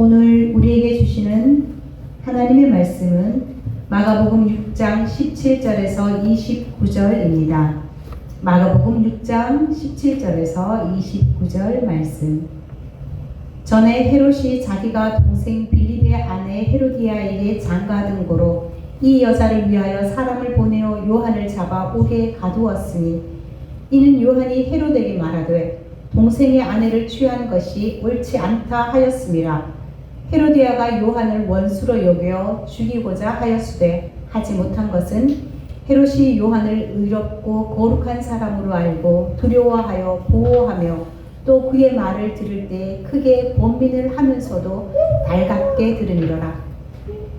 오늘 우리에게 주시는 하나님의 말씀은 마가복음 6장 17절에서 29절입니다. 마가복음 6장 17절에서 29절 말씀. 전에 헤롯이 자기가 동생 빌립의 아내 헤로디아에게 장가든 고로 이 여자를 위하여 사람을 보내어 요한을 잡아 옥에 가두었으니 이는 요한이 헤롯에게 말하되 동생의 아내를 취한 것이 옳지 않다 하였음이라. 헤로디아가 요한을 원수로 여겨 죽이고자 하였으되 하지 못한 것은 헤롯이 요한을 의롭고 거룩한 사람으로 알고 두려워하여 보호하며 또 그의 말을 들을 때 크게 번민을 하면서도 달갑게 들으리라.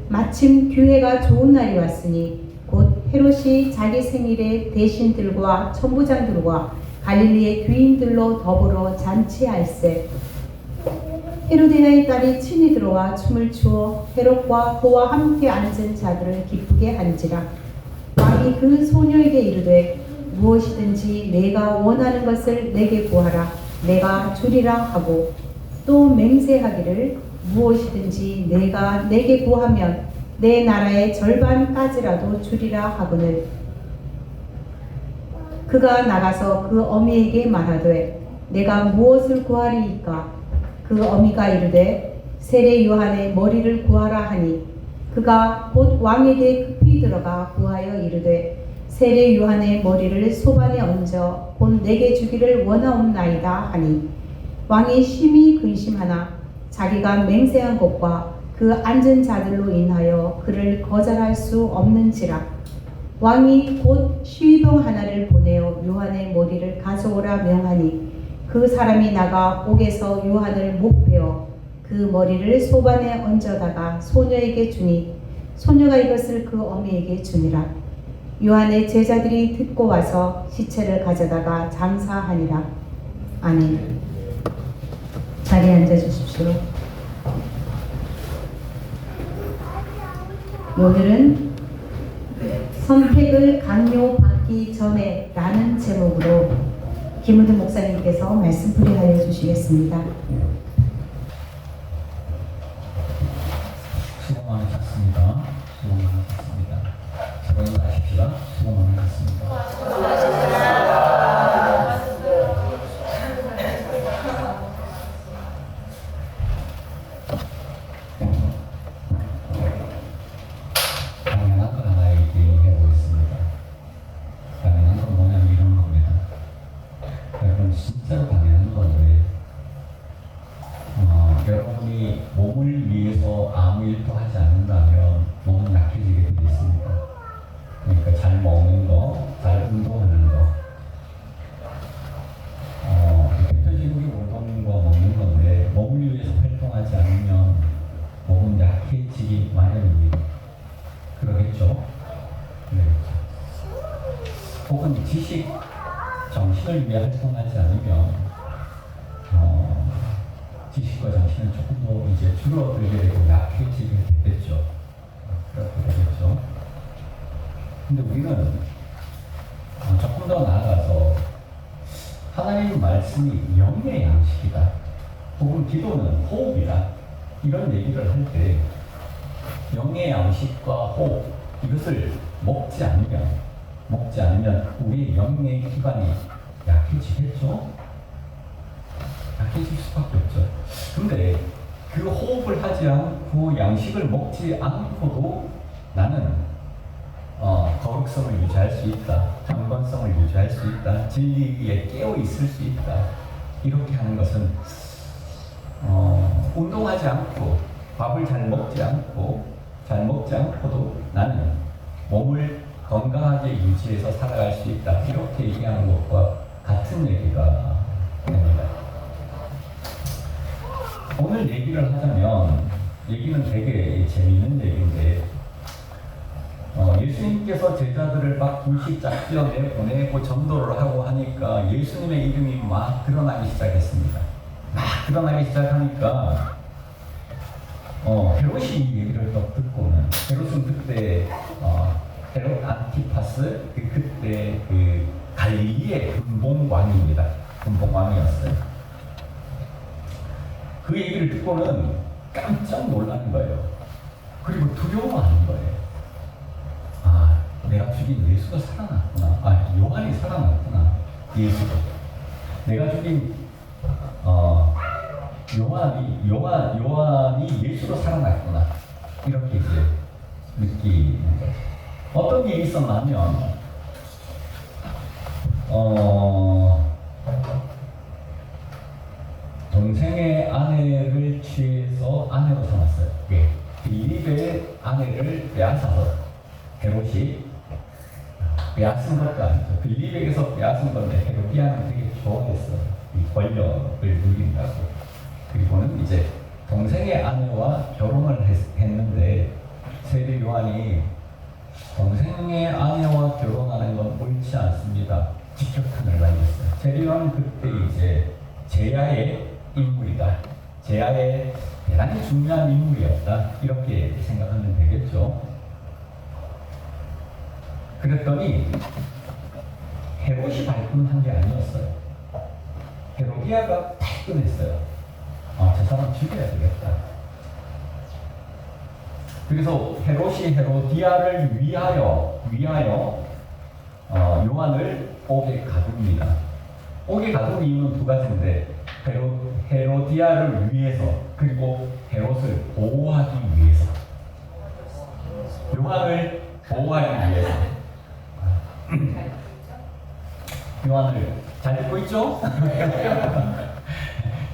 마침 규회가 좋은 날이 왔으니 곧 헤롯이 자기 생일에 대신들과 천부장들과 갈릴리의 귀인들로 더불어 잔치할세. 헤로디아의 딸이 친히 들어와 춤을 추어 헤롯과 그와 함께 앉은 자들을 기쁘게 한지라. 왕이 그 소녀에게 이르되 무엇이든지 내가 원하는 것을 내게 구하라 내가 주리라 하고 또 맹세하기를 무엇이든지 내가 내게 구하면 내 나라의 절반까지라도 주리라 하거늘. 그가 나가서 그 어미에게 말하되 내가 무엇을 구하리이까? 그 어미가 이르되 세례 요한의 머리를 구하라 하니 그가 곧 왕에게 급히 들어가 구하여 이르되 세례 요한의 머리를 소반에 얹어 곧 내게 주기를 원하옵나이다 하니 왕이 심히 근심하나 자기가 맹세한 것과 그 앉은 자들로 인하여 그를 거절할 수 없는지라. 왕이 곧 시위병 하나를 보내어 요한의 머리를 가져오라 명하니 그 사람이 나가 옥에서 요한을 목베어 그 머리를 소반에 얹어다가 소녀에게 주니 소녀가 이것을 그 어미에게 주니라. 요한의 제자들이 듣고 와서 시체를 가져다가 장사하니라. 아멘. 자리에 앉아 주십시오. 오늘은 선택을 강요받기 전에 라는 제목으로 김은두 목사님께서 말씀 풀이하여 주시겠습니다. 수고 많으셨습니다. 수고 많으셨습니다. 여러분 아십시다. 수고 많으셨습니다. 당연한 건 하나 얘기해 보겠습니다. 당연한 건 뭐냐면 이런 겁니다. 여러분 진짜로 당연한 건데 여러분이 몸을 위해서 아무 일도 하지 않는다면 몸은 약해지게 되어 있습니다. 그러니까 잘 먹는 거, 잘 운동하는 거 대표적인 게 운동과 먹는 건데 몸을 위해서 활동하지 않으면 몸은 약해지기 마련입니다. 그러겠죠? 그러겠죠. 혹은 지식, 정신을 위해 활동하지 않으면 지식과 정신은 조금 더 이제 줄어들게 되고 약해지게 되겠죠. 그렇게 되겠죠. 근데 우리는 조금 더 나아가서 하나님 말씀이 영의 양식이다. 혹은 기도는 호흡이다. 이런 얘기를 할 때 영의 양식과 호흡 이것을 먹지 않으면 우리의 영의 기반이 약해지겠죠. 약해질 수밖에 없죠. 근데 그 호흡을 하지 않고 양식을 먹지 않고도 나는 거룩성을 유지할 수 있다. 경건성을 유지할 수 있다. 진리에 깨어 있을 수 있다. 이렇게 하는 것은 운동하지 않고 밥을 잘 먹지 않고도 나는 몸을 건강하게 유지해서 살아갈 수 있다. 이렇게 얘기하는 것과 같은 얘기가 됩니다. 오늘 얘기를 하자면 얘기는 되게 재미있는 얘기인데 예수님께서 제자들을 막 둘씩 짝지어 내보내고 전도를 하고 하니까 예수님의 이름이 막 드러나기 시작했습니다. 막 드러나기 시작하니까 헤롯이 이 얘기를 또 듣고는 헤롯은 그때 헤롯 안티파스 그때 그 갈릴리의 근봉왕입니다. 근봉왕이었어요. 그 얘기를 듣고는 깜짝 놀라는 거예요. 그리고 두려워하는 거예요. 아, 내가 죽인 예수가 살아났구나. 아, 요한이 살아났구나. 예수가. 내가 죽인 요한이 예수로 살아났구나. 이렇게 이제 느끼는 거죠. 어떤 일이 있었냐면, 동생의 아내를 취해서 아내로 삼았어요. 예. 빌립의 아내를 빼앗아서 헤롯이 빼앗은 것도 아니죠. 빌립에게서 빼앗은 건데 헤롯이야는 되게 좋아했어요. 이 권력을 누린다고. 그리고는 이제 동생의 아내와 결혼을 했는데 세례 요한이 동생의 아내와 결혼하는 건 옳지 않습니다. 직격탄을 날렸어요. 세례 요한은 그때 이제 제야의 인물이다. 제야의 대단히 중요한 인물이었다. 이렇게 생각하면 되겠죠. 그랬더니 헤롯이 발끈한 게 아니었어요. 헤로디아가 발끈했어요. 아, 저 사람 죽여야 되겠다. 그래서 헤롯이 헤로디아를 위하여 요한을 옥에 가둡니다. 옥에 가둔 이유는 두 가지인데 헤로디아를 위해서 그리고 헤롯을 보호하기 위해서 요한을 보호하기 위해서 요한을 잘 듣고 있죠?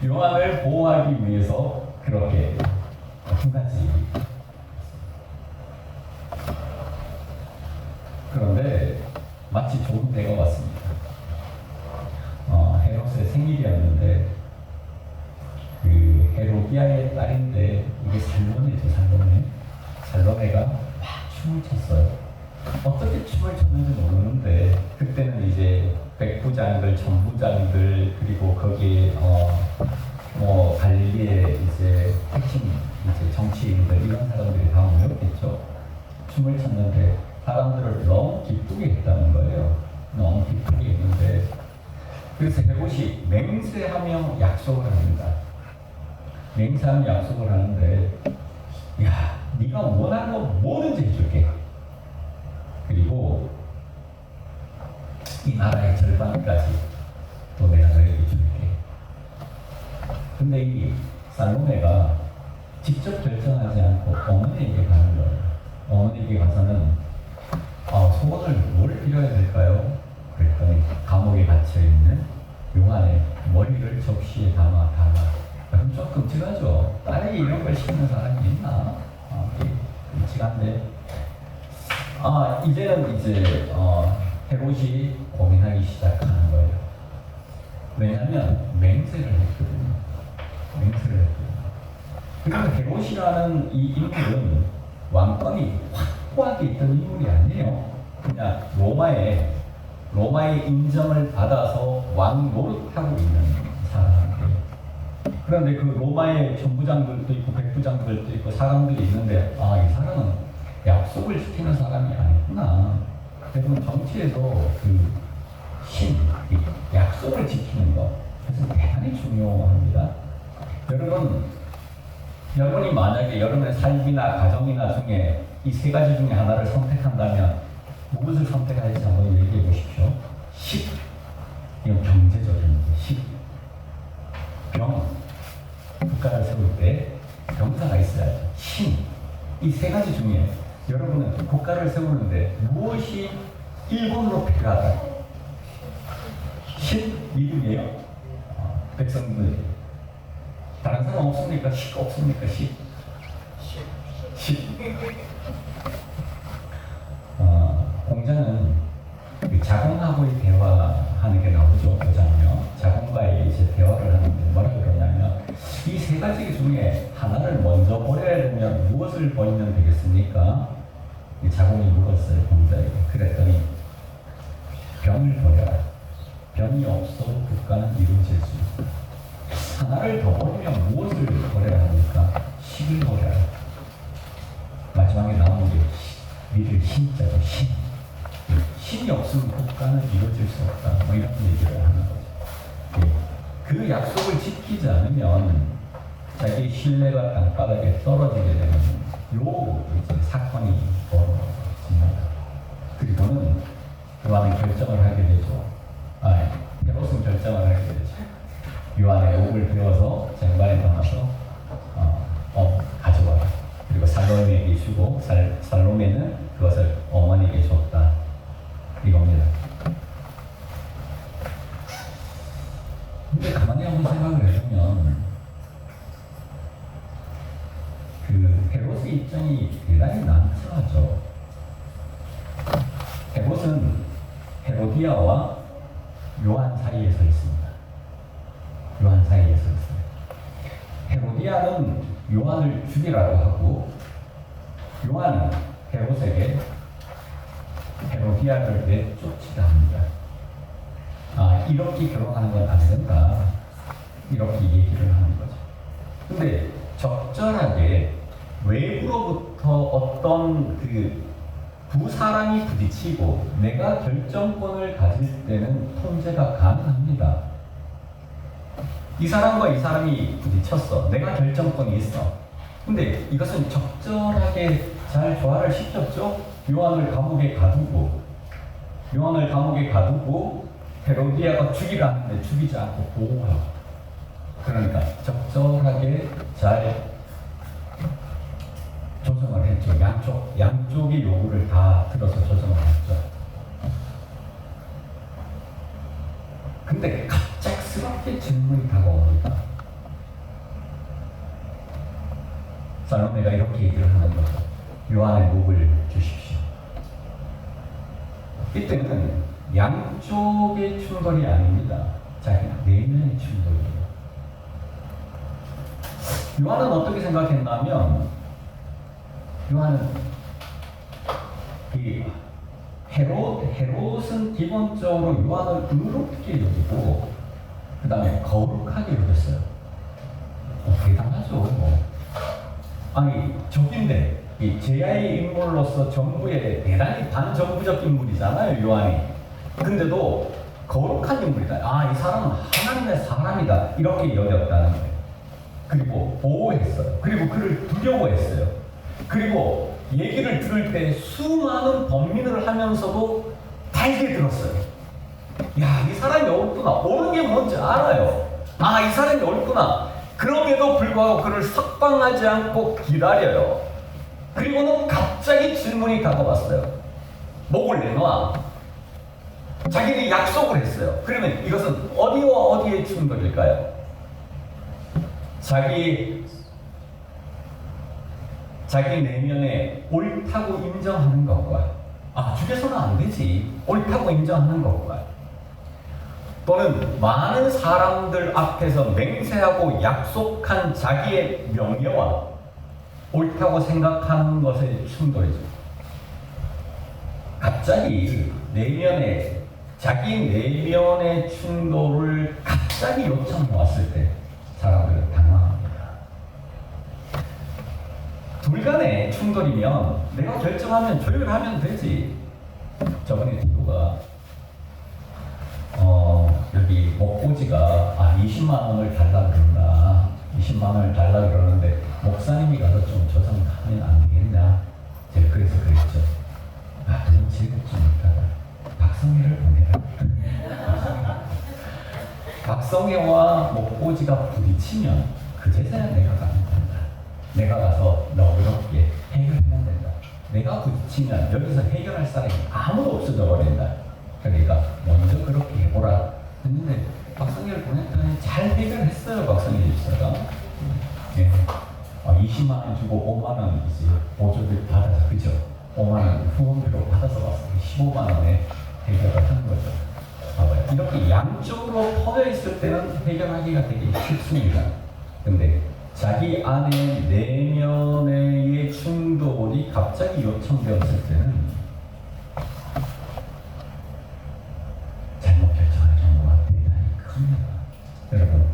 요한을 보호하기 위해서 그렇게 두 가지. 그런데 마치 좋은 때가 왔습니다. 헤롯의 생일이었는데 그 헤로디아의 딸인데 이게 살로메죠. 살로메가 막 춤을 췄어요. 어떻게 춤을 췄는지 모르는데 그때는 이제 백부장들, 전부장들 그리고 거기에 뭐 갈릴리의 이제 핵심 이제 정치인들 이런 사람들이 다 모였겠죠. 춤을 췄는데 사람들을 너무 기쁘게 했다는 거예요. 너무 기쁘게 했는데 그래서 헤롯이 맹세하며 약속을 합니다. 맹세하며 약속을 하는데 야, 네가 원하는 거 뭐든지 해줄게. 그리고 이 나라의 절반까지 또 내가 너에게 줄게. 근데 이 살로메가 직접 결정하지 않고 어머니에게 가는 거예요. 어머니에게 가서는 소원을 뭘 빌어야 될까요? 그랬더니 감옥에 갇혀있는 요한의 머리를 접시에 담아. 그럼 좀 끔찍하죠. 딸에게 이런 걸 시키는 사람이 있나? 끔찍한데 이제는 이제 헤롯이 고민하기 시작하는 거예요. 왜냐하면 맹세를 했거든요. 그러니까 헤롯이라는 이 인물은 왕권이 확고하게 있던 인물이 아니에요. 그냥 로마의 인정을 받아서 왕 노릇하고 있는 사람이에요. 그런데 그 로마의 전부장들도 있고 백부장들도 있고 사람들이 있는데 이 사람은 약속을 지키는 사람이 아니구나. 여러분 정치에서 그 약속을 지키는 것 그래서 대단히 중요합니다. 여러분이 만약에 여러분의 삶이나 가정이나 중에 이 세 가지 중에 하나를 선택한다면 무엇을 선택할지 한번 얘기해 보십시오. 이건 경제적인 문제. 국가를 세울 때 병사가 있어야죠. 이 세 가지 중에 여러분은 국가를 세우는데 무엇이 1번으로 필요하다? 믿음이에요? 백성들 다른 사람 없습니까? 없습니까? 공자는 그 자공하고의 대화하는 게 나오죠. 보자면 자공과의 이제 대화를 하는데 뭐라고 그러냐면 이 세 가지 중에 하나를 먼저 버려야 되면 무엇을 버리면 되겠습니까? 이 자공이 물었어요. 공자에게. 그랬더니 병을 버려라. 병이 없어도 국가는 이루어질 수 있다. 하나를 더 버리면 무엇을 버려야 합니까? 식을 버려라. 마지막에 나오는 게 믿을 신자죠. 신이 없으면 국가는 이루어질 수 없다. 이런 얘기를 하는 거죠. 그 약속을 지키지 않으면 자기 신뢰가 땅바닥에 떨어지게 되는 요 이제 사건이 벌어집니다. 그리고는 요한은 결정을 하게 되죠. 헤롯은 결정을 하게 되죠. 요한의 목을 베어서 쟁반에 담아서 가져와라. 그리고 살로메에게 주고 살로메는 그것을 어머니에게 줬다. 이겁니다. 근데 가만히 한번 생각을 해보면 그 헤롯의 입장이 대단히 난처하죠. 헤롯은 헤로디아와 요한 사이에 서 있습니다. 요한 사이에 서 있습니다. 헤로디아는 요한을 죽이라고 하고 요한은 헤롯에게 헤로디아를 내쫓으라 합니다. 이렇게 결혼하는 건 안 된다. 이렇게 얘기를 하는 거죠. 근데 적절하게 외부로부터 어떤 두 사람이 부딪히고 내가 결정권을 가질 때는 통제가 가능합니다. 이 사람과 이 사람이 부딪혔어. 내가 결정권이 있어. 근데 이것은 적절하게 잘 조화를 시켰죠. 요한을 감옥에 가두고 헤로디아가 죽이라 하는데 죽이지 않고 보호하고, 그러니까 적절하게 잘 조정을 했죠. 양쪽의 요구를 다 들어서 조정을 했죠. 근데 갑작스럽게 질문이 다가옵니다. 살로메가 이렇게 얘기를 하는 거죠. 요한의 목을 주십시오. 이때는 양쪽의 충돌이 아닙니다. 자기 내면의 충돌이에요. 요한은 어떻게 생각했냐면, 요한은 헤롯은 기본적으로 요한을 의롭게 여기고 그 다음에 거룩하게 여겼어요. 대단하죠. 적인데 이 제야의 인물로서 정부의 대단히 반정부적 인물이잖아요, 요한이. 근데도 거룩한 인물이다. 이 사람은 하나님의 사람이다. 이렇게 여겼다는 거예요. 그리고 보호했어요. 그리고 그를 두려워했어요. 그리고 얘기를 들을 때 수많은 번민을 하면서도 달게 들었어요. 이 사람이 옳구나. 옳은 게 뭔지 알아요. 이 사람이 옳구나. 그럼에도 불구하고 그를 석방하지 않고 기다려요. 그리고는 갑자기 질문이 다가왔어요. 목을 내놔. 자기는 약속을 했어요. 그러면 이것은 어디와 어디의 충돌일까요? 자기 내면에 옳다고 인정하는 것과 죽여서는 안 되지. 옳다고 인정하는 것과, 또는 많은 사람들 앞에서 맹세하고 약속한 자기의 명예와 옳다고 생각하는 것의 충돌이죠. 갑자기 자기 내면의 충돌을 갑자기 요청해 왔을 때 사람들은 당황합니다. 둘 간의 충돌이면 내가 결정하면 조율하면 되지. 저번에 디도가 여기 목고지가 20만 원을 달라 그런다. 20만 원을 달라 그러는데 목사님이 가서 좀 조정하면 안 되겠냐. 제가 그래서 그랬죠. 그럼 제가 좀 이따가 박성혜를 보내라. 박성혜와 목고지가 부딪히면 그 제사는 내가 가면 된다. 내가 가서 너그럽게 해결하면 된다. 내가 부딪히면 여기서 해결할 사람이 아무도 없어져 버린다. 그러니까 먼저 그렇게 해보라 했는데 박성희를 보냈더니 잘 해결했어요. 박성희 집사가 20만 원 주고 5만 원 이제 보조를 받아서, 그죠? 5만 원 후원비로 받아서 왔어요. 15만 원에 해결을 한 거죠. 봐봐요. 이렇게 양쪽으로 퍼져 있을 때는 해결하기가 되게 쉽습니다. 근데 자기 안에 내면의 충돌이 갑자기 요청되었을 때는 잘못 결정하는 경우가 대단히 큽니다. 여러분,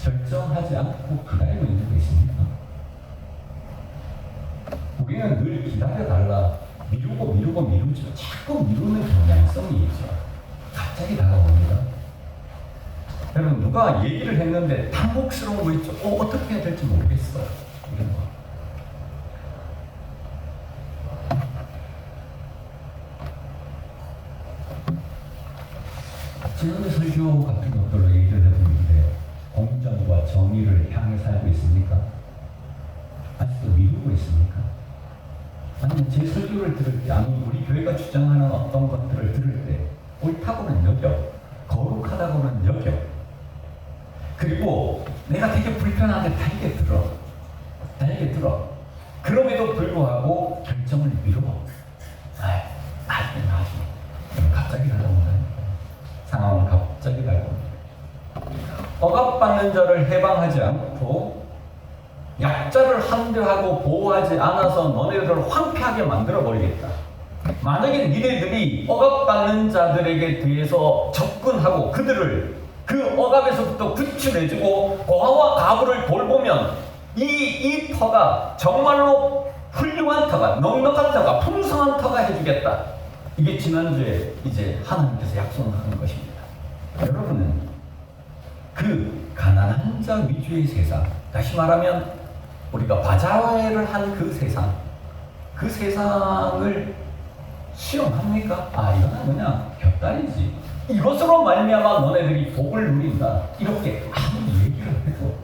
결정하지 않고 기다리고 있는 게 있습니까? 우리는 늘 기다려달라, 미루죠. 자꾸 미루는 경향성이 있죠. 갑자기 다가옵니다. 여러분 누가 얘기를 했는데 당혹스러운 거 있죠. 어떻게 해야 될지 모르겠어. 이런 거. 지난해 설교 같은 것들로 얘기를 해보는데 공정과 정의를 향해 살고 있습니까? 아직도 미루고 있습니까? 아니면 제 설교를 들을 때, 아니 우리 교회가 주장하는 어떤 것들을 들을 때 옳다고는 여겨, 거룩하다고는 여겨, 그리고 내가 되게 불편한데 달게 들어. 그럼에도 불구하고 결정을 미뤄. 나중에 갑자기 달라온다. 상황은 갑자기 달라온다. 억압받는 자를 해방하지 않고 약자를 함대하고 보호하지 않아서 너네들을 황폐하게 만들어버리겠다. 만약에 니네들이 억압받는 자들에게 대해서 접근하고 그들을 그 억압에서부터 구출해주고 고아와 가부를 돌보면 이 터가 정말로 훌륭한 터가, 넉넉한 터가, 풍성한 터가 해주겠다. 이게 지난주에 이제 하나님께서 약속하는 것입니다. 여러분은 그 가난한 자 위주의 세상, 다시 말하면 우리가 바자회를 한 그 세상을 실험합니까? 이거는 그냥 곁다리지. 이것으로 말미암아 너네들이 복을 누린다. 이렇게 아무리 얘기를 해도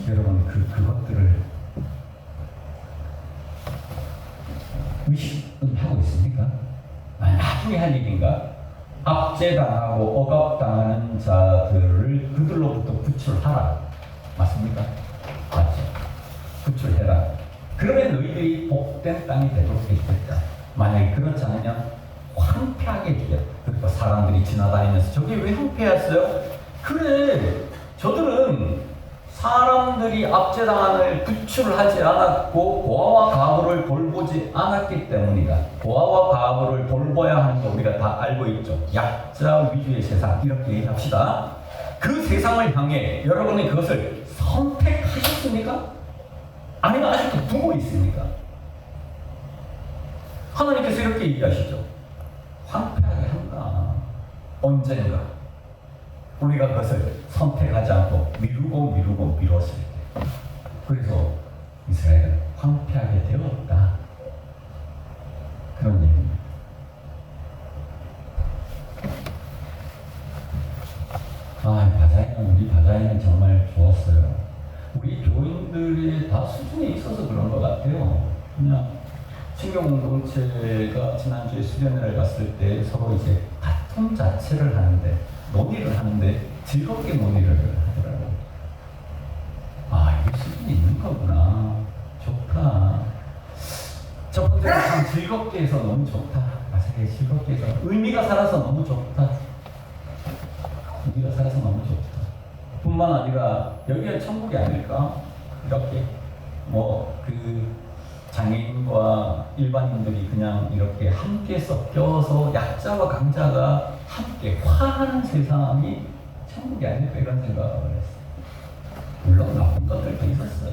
여러분 그것들을 의식은 하고 있습니까? 나중에 할 일인가? 압제당하고 억압당하는 자들을 그들로부터 구출하라. 맞습니까? 맞죠? 구출해라. 그러면 너희들이 복된 땅이 되도록 해주겠다. 만약에 그렇지 않으면 황폐하게 해주겠다. 그러니까 사람들이 지나다니면서 저게 왜 황폐했어요? 그래, 저들은 사람들이 압제당한을 구출을 하지 않았고 고아와 가부를 돌보지 않았기 때문이다. 고아와 가부를 돌봐야 하는 거 우리가 다 알고 있죠. 약자 위주의 세상, 이렇게 얘기합시다. 그 세상을 향해 여러분이 그것을 선택하셨습니까? 아니면 아직도 두고 있습니까? 하나님께서 이렇게 얘기하시죠. 황폐하게 한다. 언젠가 우리가 그것을 선택하지 않고 미뤘을 때, 그래서 이스라엘은 황폐하게 되었다. 그런 얘기입니다. 우리 바자회는 정말 좋았어요. 우리 교인들이 다 수준에 있어서 그런 것 같아요. 그냥 신경공동체가 지난주에 수련회를 갔을 때 서로 이제 다툼 자체를 하는데, 논의를 하는데 즐겁게 논의를 하더라고요. 이게 수준이 있는 거구나. 좋다. 첫 번째는 참 즐겁게 해서 너무 좋다. 맞아요. 즐겁게 해서 의미가 살아서 너무 좋다. 의미가 살아서 너무 좋다. 뿐만 아니라 여기가 천국이 아닐까? 이렇게 장애인과 일반인들이 그냥 이렇게 함께 섞여서 약자와 강자가 함께 화하는 세상이 천국이 아닐까, 이런 생각을 했어요. 물론 나쁜 것들도 있었어요.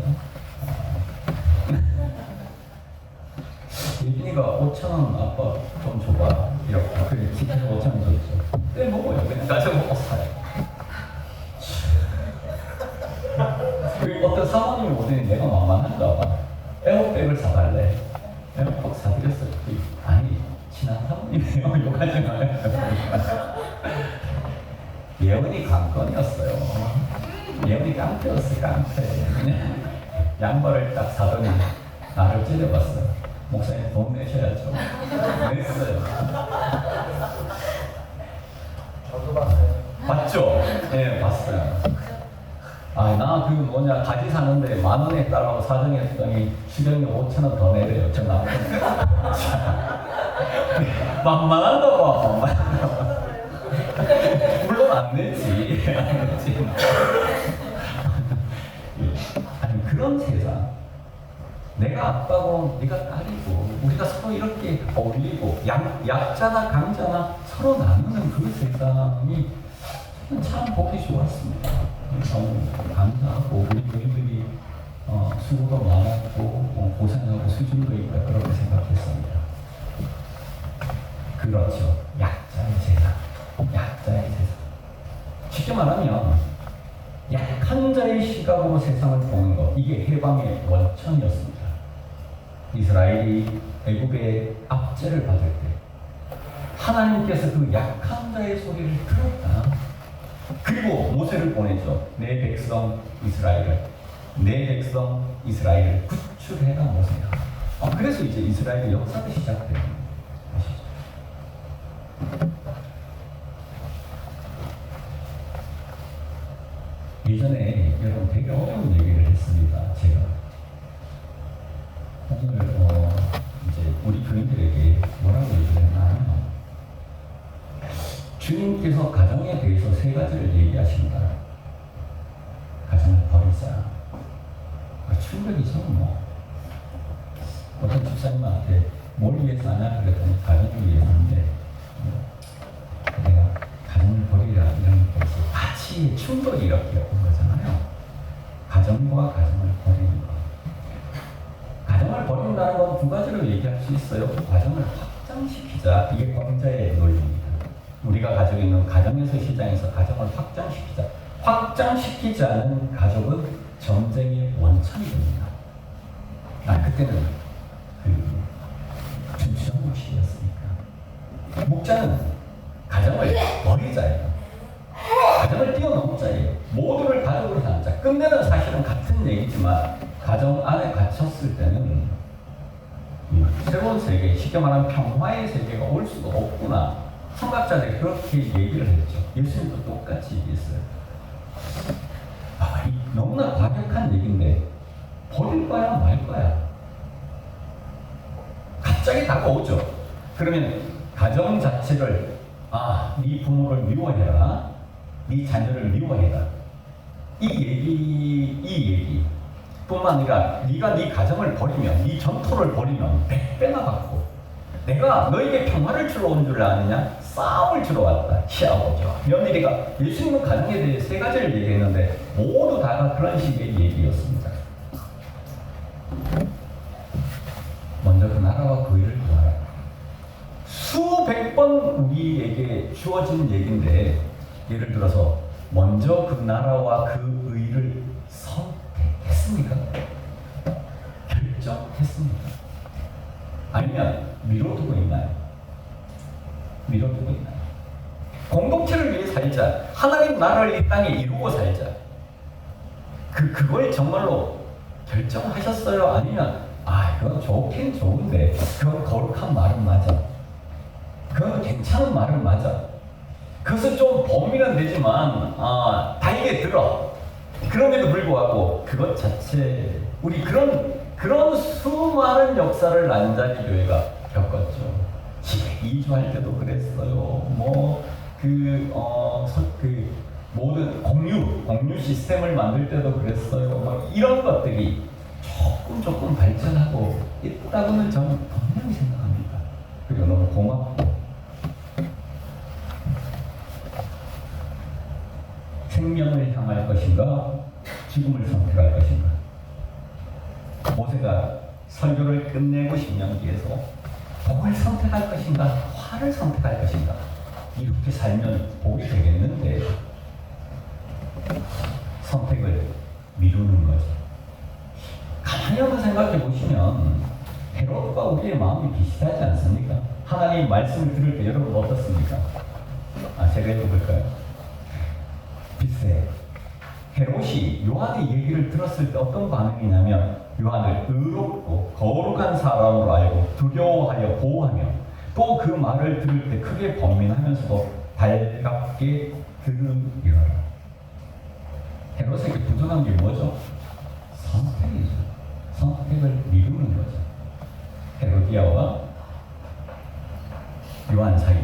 예진이가 5,000원 아빠 좀 줘봐. 이렇게. 그래, 집에서 5,000원 줬죠. 먹어요. 그냥 가져먹고 사요. 그리고 어떤 사모님이 오더니 내가 만만한가 봐. 에어백을 사달래. 에어백 사드렸어요. 아니, 친한 사모님이에요. 욕하지 마요. 예언이 관건이었어요. 예언이 깡패였어요. 깡패. 양말을 딱 사더니 나를 째려봤어요. 목사님 돈 내셔야죠. 냈어요. 저도 봤어요. 봤죠? 네, 봤어요. 가지 사는데 10,000원에 달라고 사정했더니 수령이 5,000원 더 내래요. 저 나쁜. 만만한가 봐. 물론 안 내지. 아니, 그런 세상. 내가 아빠고 네가 딸이고 우리가 서로 이렇게 어울리고 약자나 강자나 서로 나누는 그 세상이 참 보기 좋았습니다. 너무 감사하고 우리 교인들이 수고가 많았고 고생하고 수준도 있다, 그렇게 생각했습니다. 그렇죠. 약자의 세상. 말하면 약한 자의 시각으로 세상을 보는 것, 이게 해방의 원천이었습니다. 이스라엘이 애굽의 압제를 받을 때 하나님께서 그 약한 자의 소리를 들었다. 그리고 모세를 보내죠. 내 백성 이스라엘을 구출해라 모세야. 그래서 이제 이스라엘의 역사가 시작되는 것이죠. 예전에 여러분 되게 어려운 얘기를 했습니다. 제가 오늘 이제 우리 교인들에게 뭐라고 얘기를 했냐면 주님께서 가정에 대해서 세 가지를 얘기하신다. 가정을 버리자. 충격이죠 뭐. 어떤 집사님한테 뭘 위해서 하냐 그랬더니 가정을 위해서 하는데 내가 가정을 버리라 이런 것이 같이 충돌이 이렇게 온 거잖아요. 가정과 가정을 버리는 것. 가정을 버린다는 건 두 가지로 얘기할 수 있어요. 가정을 확장시키자. 이게 공자의 논리입니다. 우리가 가지고 있는 가정에서 시장에서 가정을 확장시키자. 확장시키지 않은 가족은 전쟁의 원천이 됩니다. 그때는 준수한 시대였으니까. 목자는 가정을 버리자예요. 가정을 뛰어넘자예요. 모두를 가족으로 삼자. 끝내는 사실은 같은 얘기지만 가정 안에 갇혔을 때는 새로운 세계, 쉽게 말하면 평화의 세계가 올 수가 없구나. 성각자들이 그렇게 얘기를 했죠. 예수님도 똑같이 얘기했어요. 너무나 과격한 얘기인데 버릴 거야 말 거야. 갑자기 다가오죠. 그러면 가정 자체를 네 부모를 미워해라. 네 자녀를 미워해라. 이 얘기 뿐만 아니라 네가 네 가정을 버리면, 네 전토를 버리면 100배나 받고 내가 너에게 평화를 주러 온 줄 아느냐? 싸움을 주러 왔다. 시아버지와 며느리가 예수님은 가정에 대해 세 가지를 얘기했는데 모두 다가 그런 식의 얘기였습니다. 먼저 그 나라와 그 의를 구하라. 수백 번 우리에게 주어진 얘기인데 예를 들어서 먼저 그 나라와 그 의를 선택했습니까? 결정했습니까? 아니면 미뤄두고 있나요? 미뤄두고 있나요? 공동체를 위해 살자. 하나님 나라를 이 땅에 이루고 살자. 그걸 정말로 결정하셨어요? 아니면 그건 좋긴 좋은데 그건 거룩한 말은 맞아. 그건 괜찮은 말은 맞아. 그것은 좀 범위는 되지만 달게 들어. 그럼에도 불구하고 그것 자체 우리 그런 수많은 역사를 난자리 교회가 겪었죠. 이주할 때도 그랬어요. 모든 공유 시스템을 만들 때도 그랬어요. 이런 것들이 조금 발전하고 있다고는 저는 분명히 생각합니다. 그리고 너무 고맙고 생명을 향할 것인가 죽음을 선택할 것인가. 모세가 설교를 끝내고 10년 뒤에서 복을 선택할 것인가 화를 선택할 것인가 이렇게 살면 복이 되겠는데 선택을 미루는 거죠. 가만히 한번 생각해 보시면 헤롯과 우리의 마음이 비슷하지 않습니까? 하나님 말씀을 들을 때 여러분 어떻습니까? 제가 읽어볼까요? 비슷해요. 헤롯이 요한의 얘기를 들었을 때 어떤 반응이냐면 요한을 의롭고 거룩한 사람으로 알고 두려워하여 보호하며 또 그 말을 들을 때 크게 번민하면서도 달갑게 들으리라. 헤롯에게 부족한 게 뭐죠? 선택이죠. 선택을 미루는 거죠. 헤로디아와 요한 사이,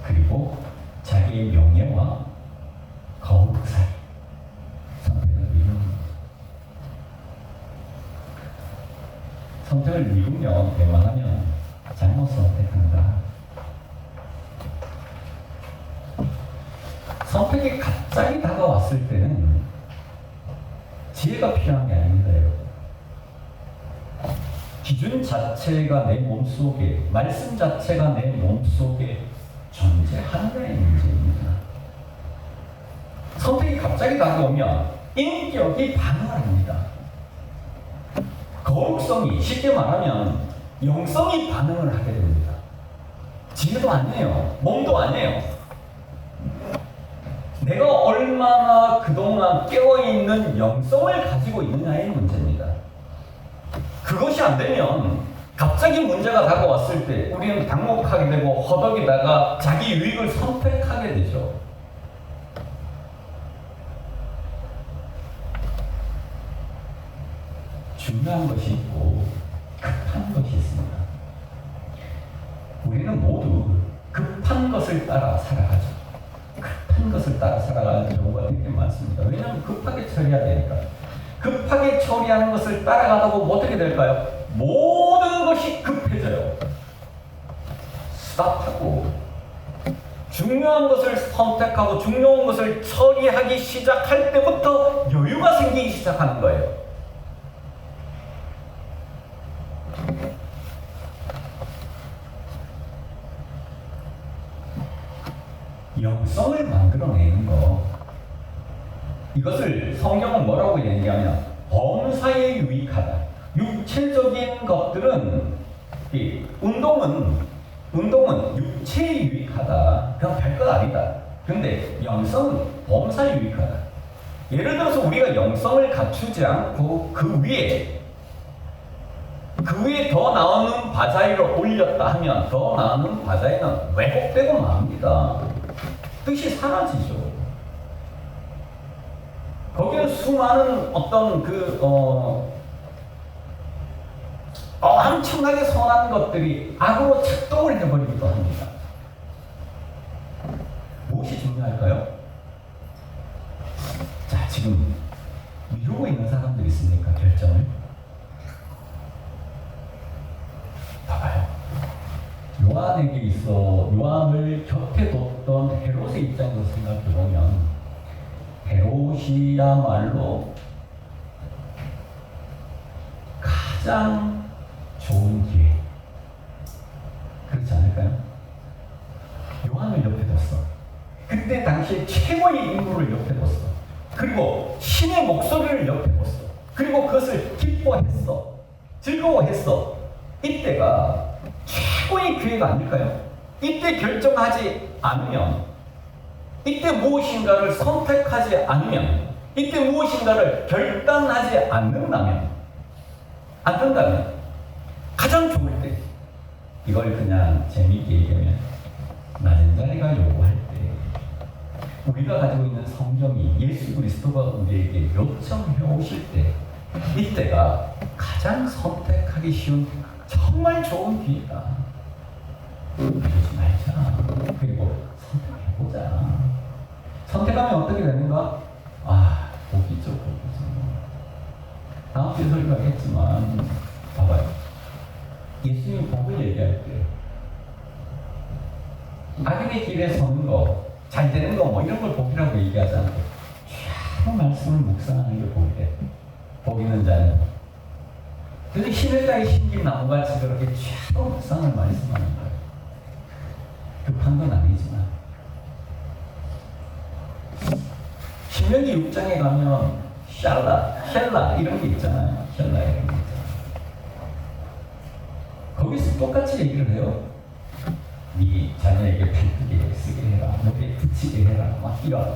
그리고 자기의 명예와 거룩 사이, 선택을 미루는 거죠. 선택을 미루면 웬만하면 잘못 선택한다. 선택이 갑자기 다가왔을 때는 지혜가 필요한 게 아닙니다, 여러분. 기준 자체가 내 몸속에, 말씀 자체가 내 몸속에 존재한다의 문제입니다. 갑자기 다가오면 인격이 반응을 합니다. 거룩성이, 쉽게 말하면 영성이 반응을 하게 됩니다. 지혜도 아니에요. 몸도 아니에요. 내가 얼마나 그동안 깨어있는 영성을 가지고 있느냐의 문제입니다. 그것이 안 되면 갑자기 문제가 다가왔을 때 우리는 당혹하게 되고 허덕이다가 자기 유익을 선택하게 되죠. 중요한 것이 있고 급한 것이 있습니다. 우리는 모두 급한 것을 따라 살아가죠. 급한 것을 따라 살아가는 경우가 되게 많습니다. 왜냐하면 급하게 처리해야 되니까. 급하게 처리하는 것을 따라가다 보면 어떻게 될까요? 모든 것이 급해져요. 스탑하고 중요한 것을 선택하고 중요한 것을 처리하기 시작할 때부터 여유가 생기기 시작하는 거예요. 영성을 만들어내는 거, 이것을 성경은 뭐라고 얘기하면 범사에 유익하다. 육체적인 것들은, 운동은 육체에 유익하다. 그냥 별것 아니다. 근데 영성은 범사에 유익하다. 예를 들어서 우리가 영성을 갖추지 않고 그 위에 더 나오는 바자위를 올렸다 하면 더 나오는 바자위는 왜곡되고 맙니다. 뜻이 사라지죠. 거기는 수많은 어떤 엄청나게 선한 것들이 악으로 작동을 해버리기도 합니다. 무엇이 중요할까요? 자, 지금 미루고 있는 사람들이 있습니까? 결정을. 봐봐요. 요한에게 있어 요한을 곁에 뒀던 헤롯의 입장에서 생각해보면 헤롯이야말로 가장 좋은 기회, 그렇지 않을까요? 요한을 옆에 뒀어. 그때 당시에 최고의 인물을 옆에 뒀어. 그리고 신의 목소리를 옆에 뒀어. 그리고 그것을 기뻐했어. 즐거워했어. 이때가 최고의 기회가 아닐까요? 이때 결정하지 않으면, 이때 무엇인가를 선택하지 않으면, 이때 무엇인가를 결단하지 않는다면 가장 좋을 때, 이걸 그냥 재미있게 얘기하면 낮은 자리가 요구할 때, 우리가 가지고 있는 성경이 예수 그리스도가 우리에게 요청해 오실 때, 이때가 가장 선택하기 쉬운 정말 좋은 기회다. 그러지 말자. 그리고 선택해보자. 선택하면 어떻게 되는가? 복이죠. 다음 주에 설교하겠지만, 봐봐요. 예수님이 복을 얘기할 때, 악인의 길에 서는 거, 잘 되는 거, 뭐 이런 걸 복이라고 얘기하지 않고, 쫙 말씀을 묵상하는 게 복이래. 복 있는 자는. 그래서 히늘가에 심긴 나무같이 그렇게 쫙 묵상을 말씀하는 거예요. 급한 건 아니지만. 신명기 6장에 가면 헬라 이런 게 있잖아요. 헬라 이런 게 있잖아요. 거기서 똑같이 얘기를 해요. 네 자녀에게 펜뜨게 쓰게 해라, 목에 붙이게 해라, 막 이런.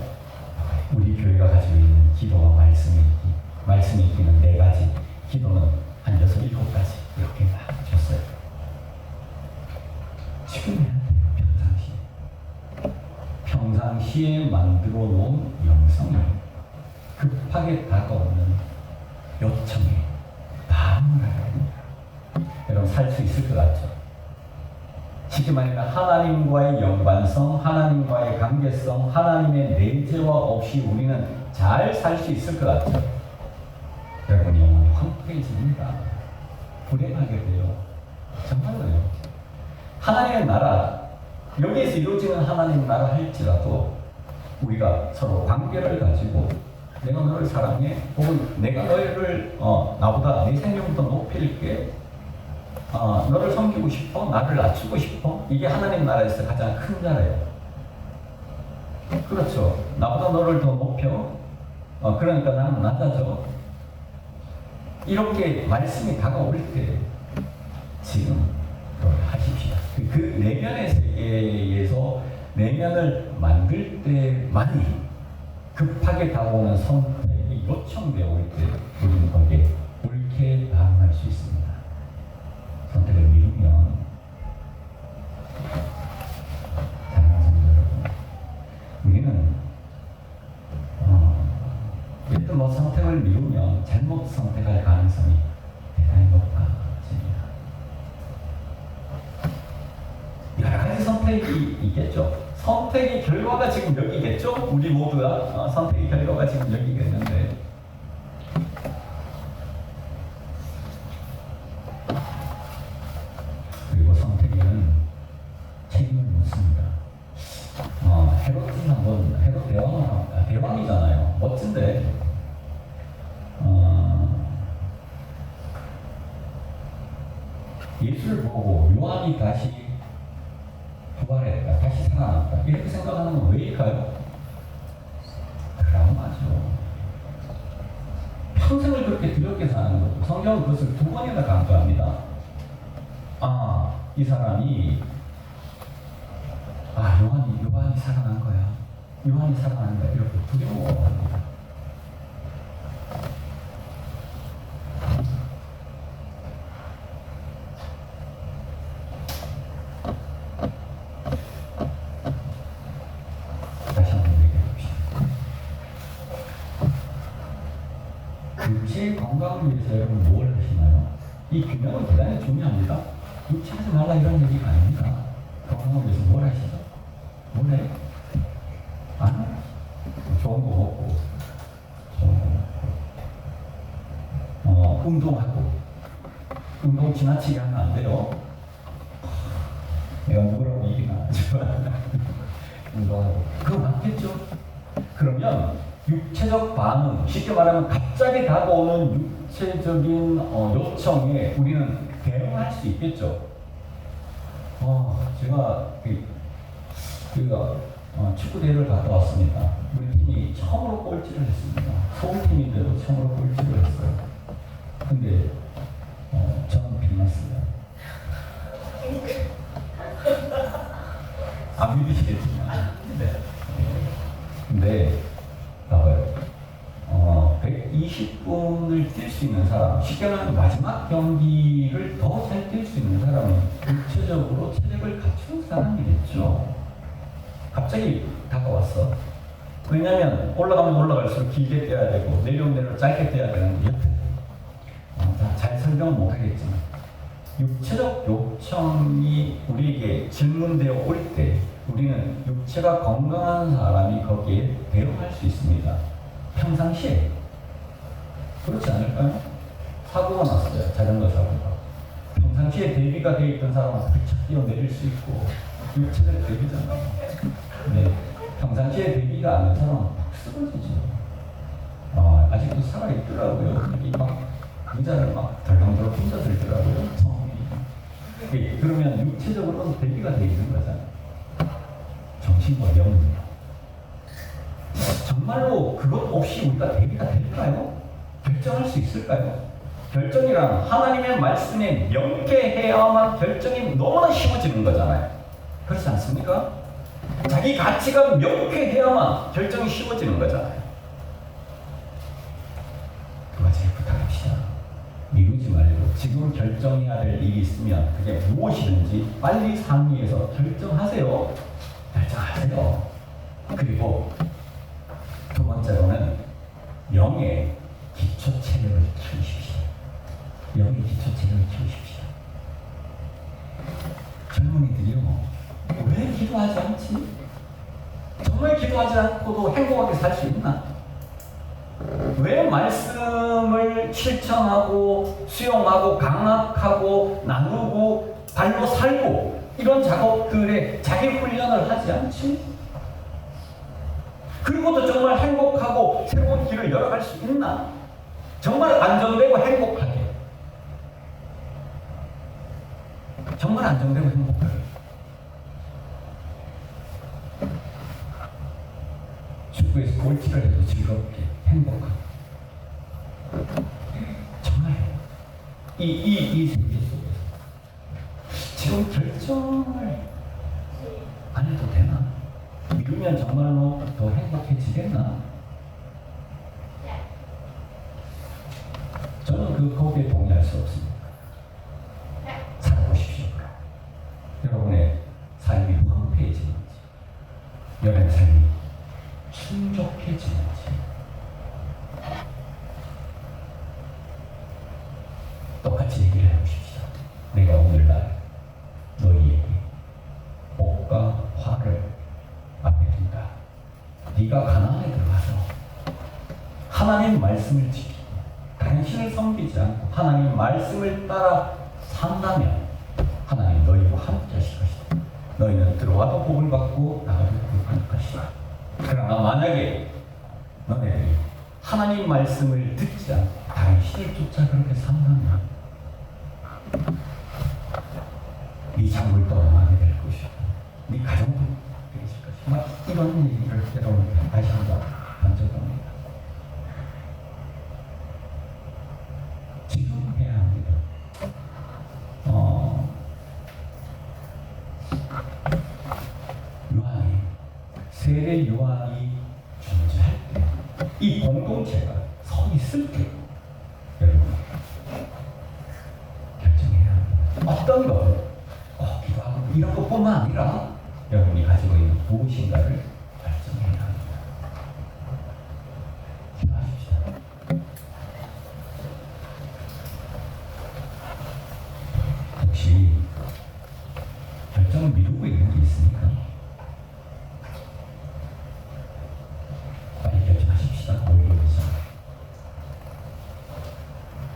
우리 교회가 가지고 있는 기도와 말씀이 있기는 4가지, 기도는 한 6, 7가지 이렇게 막 줬어요. 지금 해야 돼요. 평상시에 만들어 놓은 영성이 급하게 다가오는 요청에 반응을 해야 됩니다. 여러분 살 수 있을 것 같죠? 쉽게 말하면 하나님과의 연관성, 하나님과의 관계성, 하나님의 내재와 없이 우리는 잘 살 수 있을 것 같죠? 여러분 영혼이 황폐해집니다. 불행하게 돼요. 정말로요. 하나님의 나라, 여기에서 이루어지는 하나님의 나라 할지라도 우리가 서로 관계를 가지고 내가 너를 사랑해, 혹은 내가 너를 나보다 내 생명부터 높일게, 너를 섬기고 싶어, 나를 낮추고 싶어. 이게 하나님 나라에서 가장 큰 나라예요. 그렇죠. 나보다 너를 더 높여. 그러니까 나는 낮아져. 이렇게 말씀이 다가올 때 지금 하십시다. 그 내면의 세계에서 내면을 만들 때만이 급하게 다가오는 선택이 요청되어 올 때 우리는 거기에 옳게 반응할 수 있습니다. 선택을 미루면 사랑하는 성도 여러분, 우리는 일단 선택을 미루면 잘못 선택할 가능성이 대단히 높아집니다. 여러 가지 선택이 있겠죠. 선택의 결과가 지금 여기겠죠? 우리 모두가 선택의 결과가 지금 여기겠는데 그리고 선택에는 책임을 묻습니다. 헤롯 대왕이잖아요. 멋진데 예수를 보고 요한이 다시 부활했다, 다시 살아났다 이렇게 생각하는 건 왜일까요? 드라마죠. 평생을 그렇게 두렵게 사는 거고 성경은 그것을 두 번이나 강조합니다. 이 사람이 요한이 살아난 거야. 요한이 살아난 거야. 이렇게 두려워합니다. 다시 한번 얘기해 봅시다. 육체의 건강을 위해서 여러분 뭘 하시나요? 이 균형은 대단히 중요합니다. 육체하지 말라 이런 얘기가 아닙니다. 건강을 위해서 뭘 하시죠? 뭘 해? 좋은 거 먹고, 운동하고, 운동 지나치게 하면 안 돼요. 내가 누구라고 얘기나 하지만, 운동하고. 그거 맞겠죠? 그러면 육체적 반응, 쉽게 말하면 갑자기 다가오는 육체적인 요청에 우리는 대응할 수 있겠죠? 제가 축구 대회를 갔다 왔습니다. 우리 팀이 처음으로 꼴찌를 했습니다. 서울팀인데도 처음으로 꼴찌를 했어요. 근데 저는 빛났어요. 안 믿으시겠지만. 근데 봐봐요. 120분을 뛸 수 있는 사람, 쉽게 말하면 마지막 경기를 더 잘 뛸 수 있는 사람은 육체적으로 체력을 갖춘 사람이겠죠. 갑자기 다가왔어. 왜냐면 올라가면 올라갈수록 길게 뛰어야 되고 내려오면 내려 짧게 뛰어야 되는데 잘 설명은 못하겠지만 육체적 요청이 우리에게 질문되어 올 때 우리는 육체가 건강한 사람이 거기에 대응할 수 있습니다. 평상시에 그렇지 않을까요? 사고가 났어요. 자전거 사고가. 평상시에 대비가 되어 있던 사람은 훌쩍 뛰어내릴 수 있고 육체적 대비잖아요. 네, 평상시에 대비가 안 된 사람은 막 쓰러지죠. 아직도 살아있더라고요. 여기 막 의자를 막 덜렁덜렁 혼자 들더라고요. 그러면 육체적으로는 대비가 되어 있는 거잖아요. 정신과 영은 정말로 그것 없이 우리가 대비가 될까요? 결정할 수 있을까요? 결정이란 하나님의 말씀에 명쾌해야만 결정이 너무나 쉬워지는 거잖아요. 그렇지 않습니까? 자기 가치가 명쾌해야만 결정이 쉬워지는 거잖아요. 두 가지 부탁합시다. 미루지 말고 지금 결정해야 될 일이 있으면 그게 무엇이든지 빨리 상의해서 결정하세요. 결정하세요. 그리고 두 번째로는 영의 기초 체력을 키우십시오. 영의 기초 체력을 키우십시오. 젊은이들이요. 왜 기도하지 않지? 정말 기도하지 않고도 행복하게 살 수 있나? 왜 말씀을 실천하고 수용하고 강학하고 나누고 발로 살고 이런 작업들에 자기 훈련을 하지 않지? 그리고도 정말 행복하고 새로운 길을 열어갈 수 있나? 정말 안정되고 행복하게. 정말 안정되고 행복하게. 꼴찌를 해도 즐겁게 행복하게 정말 이 세계 속에서 지금 결정을 안 해도 되나? 이러면 정말로 더 행복해지겠나? 저는 그 거기에 동의할 수 없습니다. 살아보십시오. 여러분의 삶이 황폐해지는지, 여러분의 삶이 충족해지는지, 똑같이 얘기를 해보십시오. 내가 오늘날 너희에게 복과 화를 앞에 둔다. 네가 가나안에 들어가서 하나님 말씀을 지키고 당신을 섬기지 않고 하나님 말씀을 따라 산다면 하나님 너희와 함께 하실 것이다. 너희는 들어와도 복을 받고 나가도 복을 받을 것이다. 그러나 만약에 너네들이 하나님 말씀을 듣지 않고 당신을 쫓아 그렇게 산다면 네 장물도 망하게 될 것이고 네 가정도 되실 것이고 막 이런 얘기를 여러분 다시 한번 던져봅니다. 지금 해야 합니다. 요한이 세례 요한이 존재할 때 이 공동체가 서 있을 때 여러분 결정해야 합니다. 어떤 것 기도하고 이런 것뿐만 아니라 여러분이 가지고 있는 무엇인가를 결정해야 합니다. 기도하십시다. 혹시 결정을 미루고 있는 게 있습니까? 빨리 결정하십시다. 오히려 그렇죠.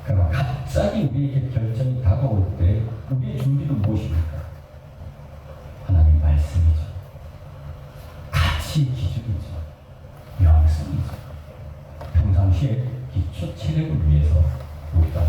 그럼 갑자기 우리에게 결정이 다가올 때 우리의 준비는 무엇입니까? 하나님 말씀이죠. 가치 기준이죠. 명성이죠. 평상시에 기초 체력을 위해서 우리가